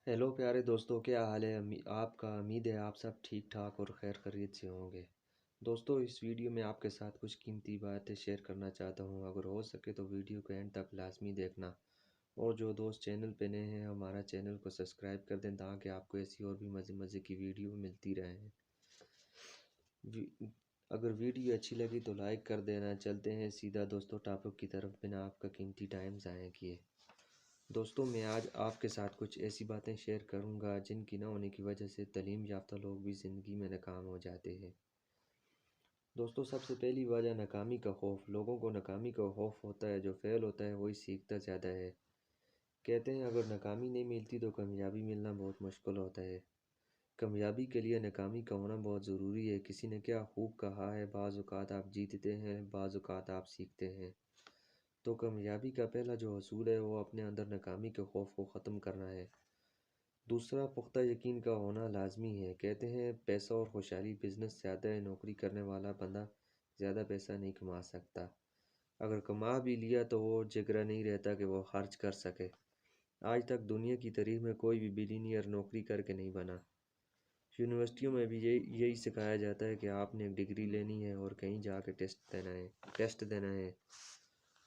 Hello प्यारे दोस्तों, क्या हाल है? आपका उम्मीद है आप सब ठीक ठाक और खैर खैरियत से होंगे। दोस्तों, इस वीडियो में आपके साथ कुछ कीमती बातें शेयर करना चाहता हूं। अगर हो सके तो वीडियो को एंड तक लाजमी देखना। और जो दोस्त चैनल पे नए हैं, हमारा चैनल को सब्सक्राइब कर दें ताकि आपको ऐसी और भी मज़े मज़े की वीडियो मिलती रहें। अगर वीडियो अच्छी लगी तो लाइक कर देना। चलते हैं सीधा दोस्तों टॉपिक की तरफ, बिना आपका कीमती टाइम ज़ाया किए। दोस्तों, मैं आज आपके साथ कुछ ऐसी बातें शेयर करूंगा जिनकी ना होने की वजह से तालीम याफ्ता लोग भी ज़िंदगी में नाकाम हो जाते हैं। दोस्तों, सबसे पहली वजह नाकामी का खौफ। लोगों को नाकामी का खौफ होता है। जो फ़ेल होता है वही सीखता ज़्यादा है। कहते हैं अगर नाकामी नहीं मिलती तो कामयाबी मिलना बहुत मुश्किल होता है। कामयाबी के लिए नाकामी का होना बहुत ज़रूरी है। किसी ने क्या खूब कहा है, बाज़ औक़ात आप जीतते हैं, बाज़ औक़ात आप सीखते हैं। तो कामयाबी का पहला जो असूल है वो अपने अंदर नाकामी के खौफ को ख़त्म करना है। दूसरा, पुख्ता यकीन का होना लाजमी है। कहते हैं पैसा और खुशहाली बिजनेस से ज़्यादा है। नौकरी करने वाला बंदा ज़्यादा पैसा नहीं कमा सकता। अगर कमा भी लिया तो वो जिगरा नहीं रहता कि वो खर्च कर सके। आज तक दुनिया की तारीख में कोई भी बिलीनियर नौकरी करके नहीं बना। यूनिवर्सिटियों में भी यही सिखाया जाता है कि आपने एक डिग्री लेनी है और कहीं जाके टेस्ट देना है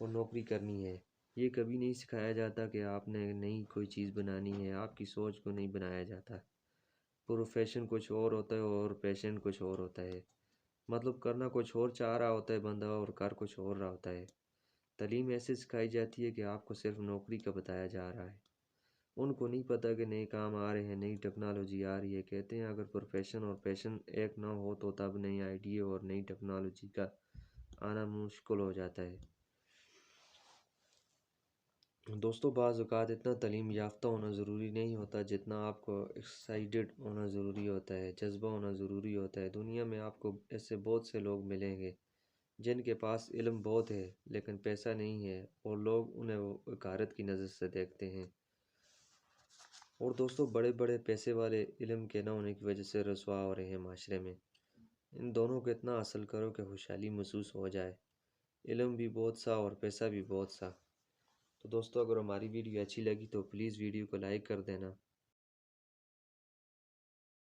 और नौकरी करनी है। ये कभी नहीं सिखाया जाता कि आपने नई कोई चीज़ बनानी है। आपकी सोच को नहीं बनाया जाता। प्रोफेशन कुछ और होता है और पैशन कुछ और होता है। मतलब करना कुछ और चाह रहा होता है बंदा और कर कुछ और रहा होता है। तालीम ऐसे सिखाई जाती है कि आपको सिर्फ नौकरी का बताया जा रहा है। उनको नहीं पता कि नए काम आ रहे हैं, नई टेक्नोलॉजी आ रही है। कहते हैं अगर प्रोफेशन और पैशन एक ना हो तो तब नई आइडिया और नई टेक्नोलॉजी का आना मुश्किल हो जाता है। दोस्तों, बाज़ औक़ात इतना तालीम याफ्ता होना ज़रूरी नहीं होता जितना आपको एक्साइटेड होना ज़रूरी होता है, जज्बा होना ज़रूरी होता है। दुनिया में आपको ऐसे बहुत से लोग मिलेंगे जिनके पास इल्म बहुत है लेकिन पैसा नहीं है, और लोग उन्हें वकालत की नज़र से देखते हैं। और दोस्तों, बड़े बड़े पैसे वाले इल्म के ना होने की वजह से रसवा हो रहे हैं माशरे में। इन दोनों को इतना हासिल करो कि खुशहाली महसूस हो जाए। इल्म भी बहुत सा और पैसा भी बहुत सा। तो दोस्तों, अगर हमारी वीडियो अच्छी लगी तो प्लीज़ वीडियो को लाइक कर देना।